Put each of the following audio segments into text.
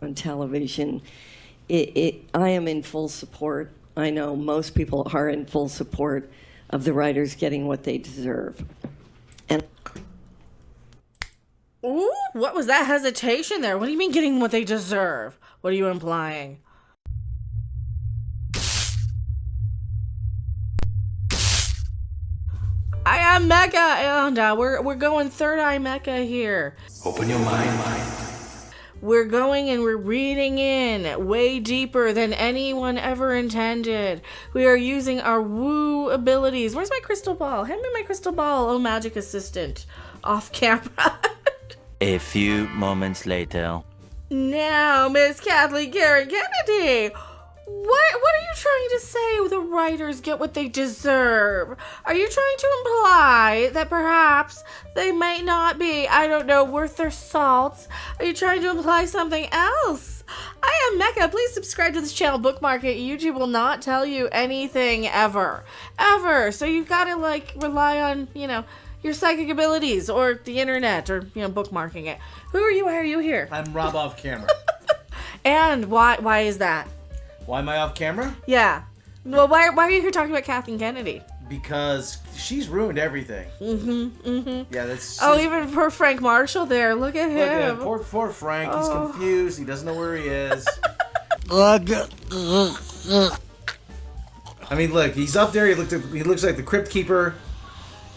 on television. I am in full support. I know most people are in full support of the writers getting what they deserve. And Ooh, what was that hesitation there? What do you mean getting what they deserve? What are you implying? I am Mecca, and we're going third eye Mecca here. Open your mind. We're going and we're reading in way deeper than anyone ever intended. We are using our woo abilities. Where's my crystal ball? Hand me my crystal ball, oh magic assistant. Off camera. A few moments later. Now, Miss Kathleen Kennedy, what are you trying to say? The writers get what they deserve. Are you trying to imply that perhaps they might not be, I don't know, worth their salt? Are you trying to imply something else? I am Mecca. Please subscribe to this channel, bookmark it. YouTube will not tell you anything ever. Ever. So you've got to rely on, your psychic abilities or the internet or, bookmarking it. Who are you? Why are you here? I'm Rob off camera. And why is that? Why am I off camera? Yeah. Well, why are you here talking about Kathleen Kennedy? Because she's ruined everything. Yeah, that's... Oh, even poor Frank Marshall there. Look at him. Look, poor Frank. He's confused. He doesn't know where he is. I mean, look, he's up there. He looks like the Crypt Keeper.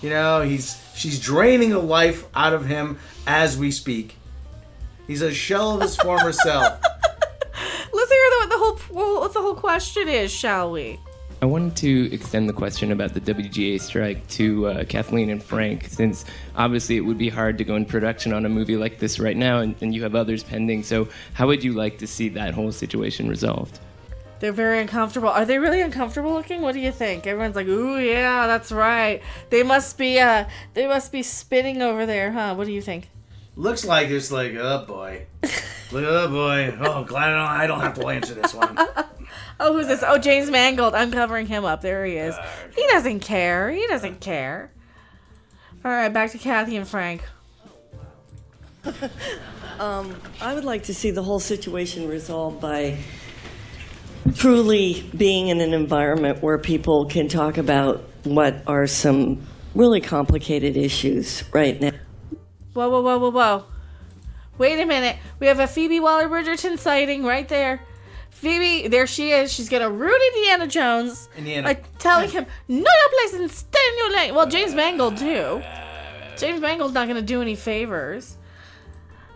She's draining the life out of him as we speak. He's a shell of his former self. Let's hear what the whole question is, shall we? I wanted to extend the question about the WGA strike to Kathleen and Frank, since obviously it would be hard to go in production on a movie like this right now, and you have others pending. So how would you like to see that whole situation resolved? They're very uncomfortable. Are they really uncomfortable looking? What do you think? Everyone's like, ooh, yeah, that's right. They must be spinning over there, huh? What do you think? Looks like it's like, oh boy. Look at that boy. Oh, glad I don't have to answer this one. Oh, who's this? Oh, James Mangold. I'm covering him up. There he is. He doesn't care. All right, back to Kathy and Frank. I would like to see the whole situation resolved by truly being in an environment where people can talk about what are some really complicated issues right now. Whoa. Wait a minute. We have a Phoebe Waller-Bridgerton sighting right there. Phoebe, there she is. She's going to root Indiana Jones. Telling him, know your place and stay in your lane. Well, James Mangold, too. James Mangold's not going to do any favors.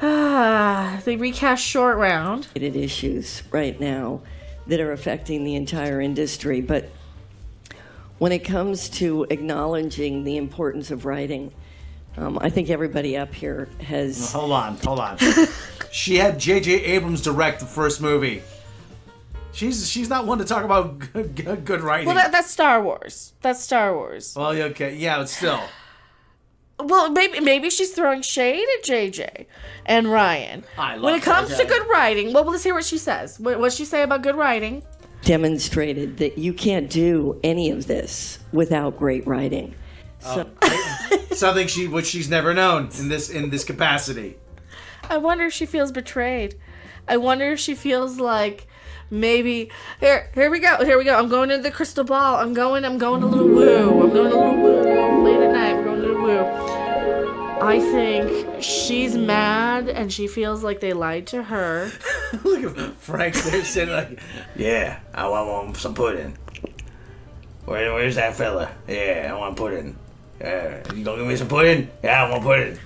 They recast Short Round. Issues right now that are affecting the entire industry. But when it comes to acknowledging the importance of writing, I think everybody up here has... Hold on. She had J.J. Abrams direct the first movie. She's not one to talk about good writing. Well, that's Star Wars. Well, okay. Yeah, but still. Well, maybe she's throwing shade at JJ and Ryan. When it comes to good writing, well, let's hear what she says. What does she say about good writing? Demonstrated that you can't do any of this without great writing. Something which she's never known in this capacity. I wonder if she feels betrayed. I wonder if she feels like maybe here we go. I'm going into the crystal ball. I'm going a little woo. Late at night, we're going a little woo. I think she's mad and she feels like they lied to her. Look at Frank's there sitting like, yeah, I want some pudding. Where's that fella? Yeah, I want pudding. You gonna give me some pudding? Yeah, I want pudding.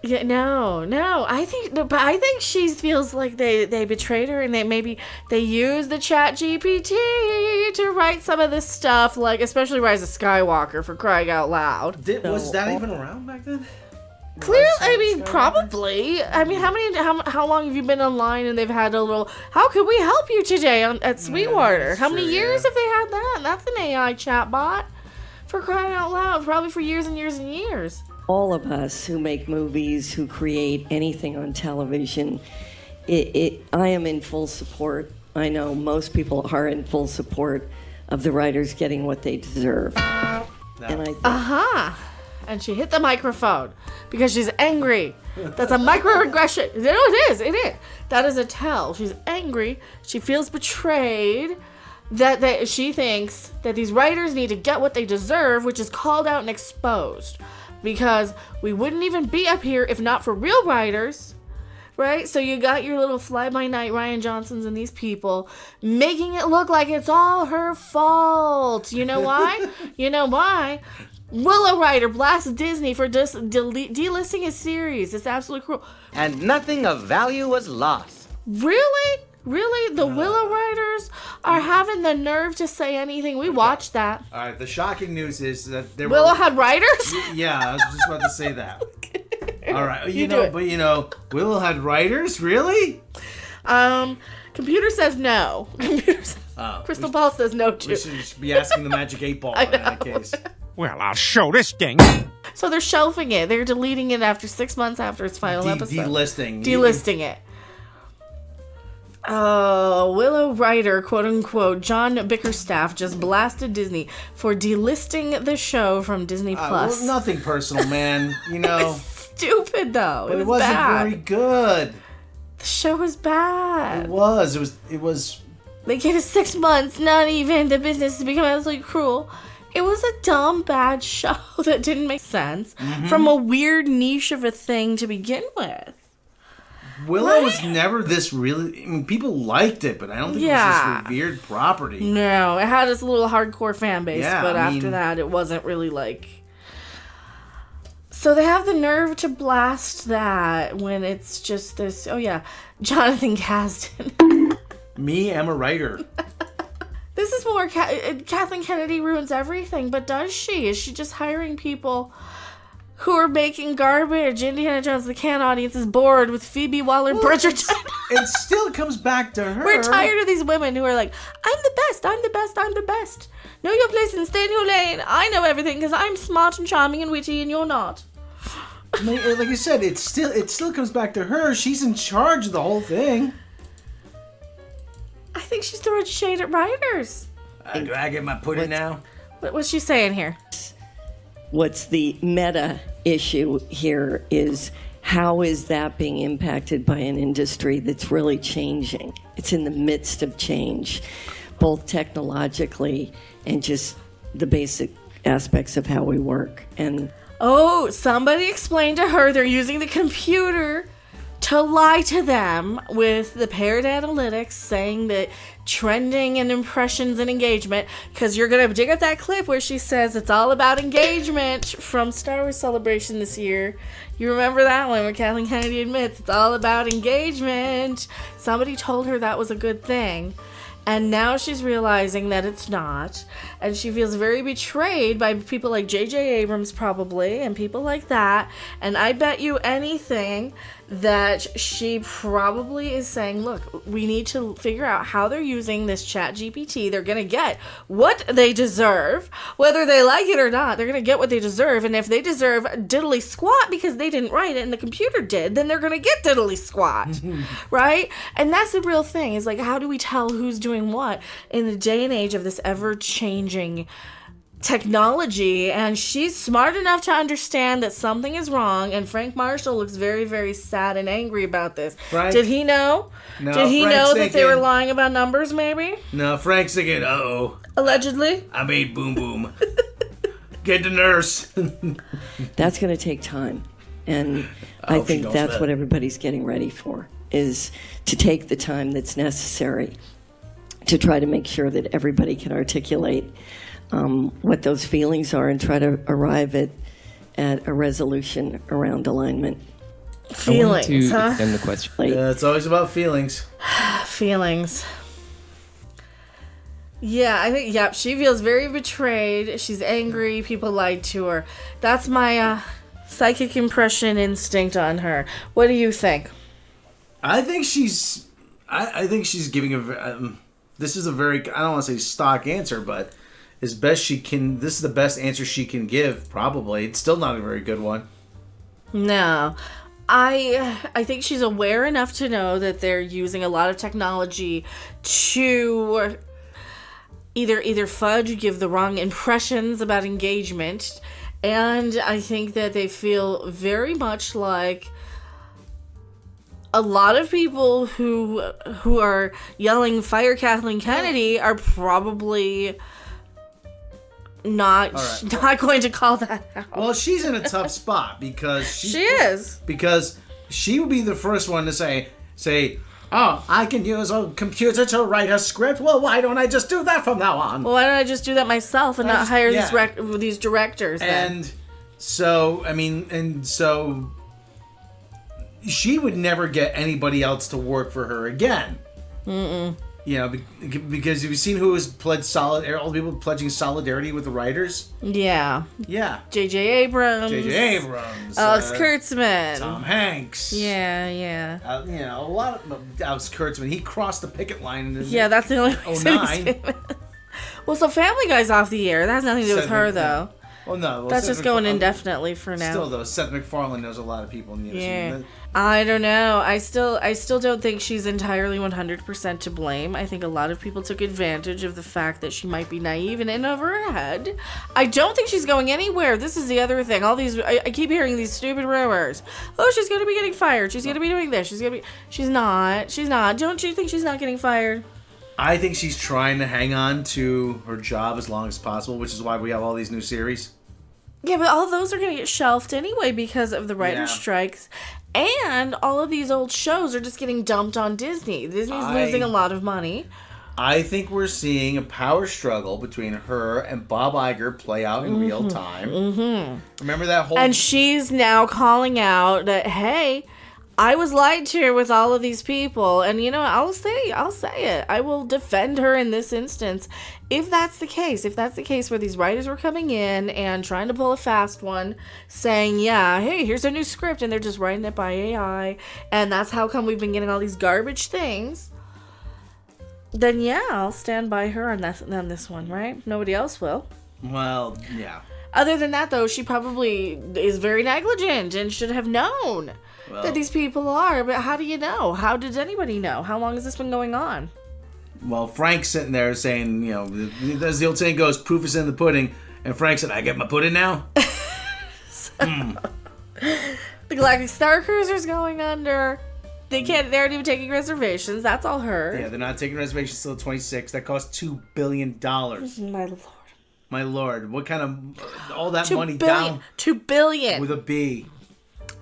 Yeah, no. I think she feels like they betrayed her, and they used the Chat GPT to write some of this stuff, like especially Rise of Skywalker, for crying out loud. Was that even around back then? Clearly, I mean, probably. I mean, how long have you been online and they've had a little, how can we help you today at Sweetwater? How many years have they had that? That's an AI chatbot, for crying out loud, probably for years and years and years. All of us who make movies, who create anything on television, I am in full support. I know most people are in full support of the writers getting what they deserve. And I think and she hit the microphone because she's angry. That's a microaggression. No, it is. It is. That is a tell. She's angry. She feels betrayed. That she thinks that these writers need to get what they deserve, which is called out and exposed. Because we wouldn't even be up here if not for real writers. Right? So you got your little fly-by-night Ryan Johnsons and these people making it look like it's all her fault. You know why? You know why? Willow writer blasts Disney for delisting his series. It's absolutely cruel. And nothing of value was lost. Really? Really? The Willow writers are having the nerve to say anything. We watched that. All right, the shocking news is that there Willow were... had writers? Yeah, I was just about to say that. All right, You do it. but Willow had writers? Really? Computer says no. Crystal Ball says no too. We should just be asking the Magic 8 Ball in that case. Well, I'll show this thing. So they're shelving it. They're deleting it after 6 months after its final episode. Delisting it. Willow writer, quote unquote, John Bickerstaff just blasted Disney for delisting the show from Disney Plus. Well, nothing personal, man. Stupid though. But It it was wasn't bad. very good. The show was bad. It was. They gave it 6 months, not even. The business has become absolutely cruel. It was a dumb, bad show that didn't make sense from a weird niche of a thing to begin with. Willow was never this really... I mean, people liked it, but I don't think it was this revered property. No, it had its little hardcore fan base, Yeah, but after that, it wasn't really like... So they have the nerve to blast that when it's just this... Oh, yeah. Jonathan Kasdan. Me, I'm a writer. This is more... Kathleen Kennedy ruins everything, but does she? Is she just hiring people who are making garbage? Indiana Jones, the Can audience is bored with Phoebe Waller-Bridgerton. It still comes back to her. We're tired of these women who are like, I'm the best, I'm the best, I'm the best. Know your place and stay in your lane. I know everything because I'm smart and charming and witty and you're not. Like you said, it still comes back to her. She's in charge of the whole thing. I think she's throwing shade at writers. Do I get my pudding now? What's she saying here? What's the meta issue here is how is that being impacted by an industry that's really changing? It's in the midst of change, both technologically and just the basic aspects of how we work. And Oh, somebody explained to her they're using the computer to lie to them with the paired analytics saying that trending and impressions and engagement, because you're going to dig up that clip where she says it's all about engagement from Star Wars Celebration this year. You remember that one where Kathleen Kennedy admits it's all about engagement. Somebody told her that was a good thing. And now she's realizing that it's not. And she feels very betrayed by people like J.J. Abrams probably and people like that. And I bet you anything that she probably is saying, look, we need to figure out how they're using this Chat GPT. They're going to get what they deserve. Whether they like it or not, they're going to get what they deserve. And if they deserve diddly squat because they didn't write it and the computer did, then they're going to get diddly squat. Right? And that's the real thing is like, how do we tell who's doing what in the day and age of this ever-changing technology? And she's smart enough to understand that something is wrong, and Frank Marshall looks very, very sad and angry about this. Frank? Did he know? No, Did he Frank's know that they were thinking- lying about numbers, maybe? No, Frank's thinking, uh-oh, Allegedly? I made boom boom. Get the nurse. that's going to take time. And I hope she think don't that's spit. what everybody's getting ready for, is to take the time that's necessary to try to make sure that everybody can articulate what those feelings are and try to arrive at a resolution around alignment. I Feelings, want to huh? extend the question. Yeah, it's always about feelings. Feelings. Yeah, I think, yep, she feels very betrayed. She's angry. People lied to her. That's my psychic impression instinct on her. What do you think? I think she's giving this is a very, I don't want to say stock answer, but as best she can, this is the best answer she can give, probably. It's still not a very good one. No. I think she's aware enough to know that they're using a lot of technology to either fudge, give the wrong impressions about engagement, And I think that they feel very much like a lot of people who are yelling "Fire Kathleen Kennedy" are probably not going to call that out. Well, she's in a tough spot because She is. because she would be the first one to say, "Oh, I can use a computer to write a script. Well, why don't I just do that from now on?" Well, why don't I just do that myself and not hire these directors? Then? And so, so she would never get anybody else to work for her again. You know, because you've seen who has pledged all the people pledging solidarity with the writers. Yeah. Yeah. J.J. Abrams. Alex Kurtzman. Tom Hanks. Yeah. You know, a lot of Alex Kurtzman. He crossed the picket line in Yeah, that's the only reason 09. he's famous. Well, so Family Guy's off the air. That has nothing to do with her, though. Well, no. Well, That's Seth just going MacFarlane- indefinitely for now. Still, though, Seth MacFarlane knows a lot of people in the industry. Yeah. I don't know. I still don't think she's entirely 100% to blame. I think a lot of people took advantage of the fact that she might be naive and in over her head. I don't think she's going anywhere. This is the other thing. All these, I keep hearing these stupid rumors. Oh, she's going to be getting fired. She's going to be doing this. She's not. Don't you think she's not getting fired? I think she's trying to hang on to her job as long as possible, which is why we have all these new series. Yeah, but all those are going to get shelved anyway because of the writer's strikes. And all of these old shows are just getting dumped on Disney. Disney's losing a lot of money. I think we're seeing a power struggle between her and Bob Iger play out in real time. Remember that whole... And she's now calling out that, hey, I was lied to with all of these people. And, you know, I'll say it. I will defend her in this instance. If that's the case where these writers were coming in and trying to pull a fast one, saying, yeah, hey, here's a new script, and they're just writing it by AI, and that's how come we've been getting all these garbage things, then yeah, I'll stand by her on this one, right? Nobody else will. Well, yeah. Other than that, though, she probably is very negligent and should have known that these people are. But how do you know? How did anybody know? How long has this been going on? Well, Frank's sitting there saying, you know, as the old saying goes, proof is in the pudding. And Frank said, I get my pudding now? The Galactic Star Cruiser's going under. They aren't even taking reservations. That's all her. Yeah, they're not taking reservations till 26. That costs $2 billion. My lord. My lord. What kind of... All that money billion. down... $2 billion. With a B.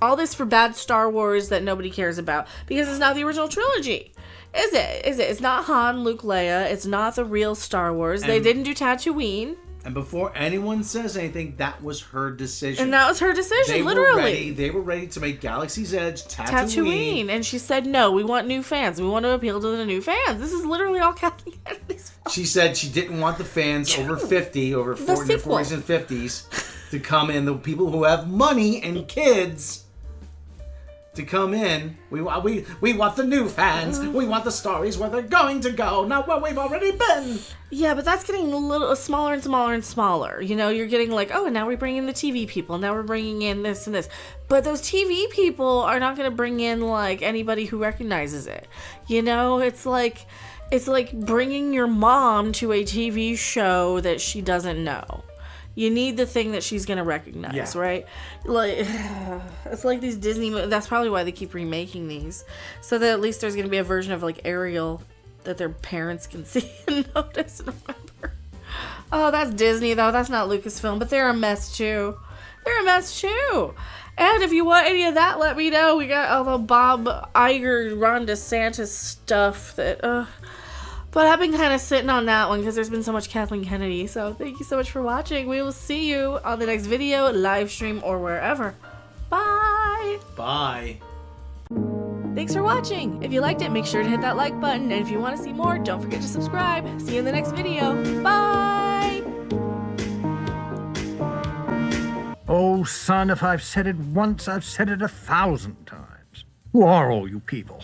All this for bad Star Wars that nobody cares about. Because it's not the original trilogy. Is it? It's not Han, Luke, Leia. It's not the real Star Wars. They didn't do Tatooine. And before anyone says anything, that was her decision. And that was her decision, literally. They were ready to make Galaxy's Edge Tatooine. And she said, no, we want new fans. We want to appeal to the new fans. This is literally all Kathleen Kennedy's fault. She said she didn't want the fans over 50, over 40, 40s and 50s, to come in. The people who have money and kids to come in. We want the new fans. We want the stories where they're going to go, not where we've already been. Yeah, but that's getting a little smaller and smaller and smaller. You know, you're getting like, oh, and now we're bringing in the TV people. Now we're bringing in this and this. But those TV people are not going to bring in like anybody who recognizes it. You know, it's like bringing your mom to a TV show that she doesn't know. You need the thing that she's gonna recognize, right? Like, it's like these Disney. That's probably why they keep remaking these, so that at least there's gonna be a version of like Ariel that their parents can see and notice and remember. Oh, that's Disney though. That's not Lucasfilm, but they're a mess too. And if you want any of that, let me know. We got all the Bob Iger, Ron DeSantis stuff that. But I've been kind of sitting on that one because there's been so much Kathleen Kennedy. So thank you so much for watching. We will see you on the next video, live stream, or wherever. Bye. Bye. Thanks for watching. If you liked it, make sure to hit that like button. And if you want to see more, don't forget to subscribe. See you in the next video. Bye. Oh, son, if I've said it once, I've said it 1,000 times. Who are all you people?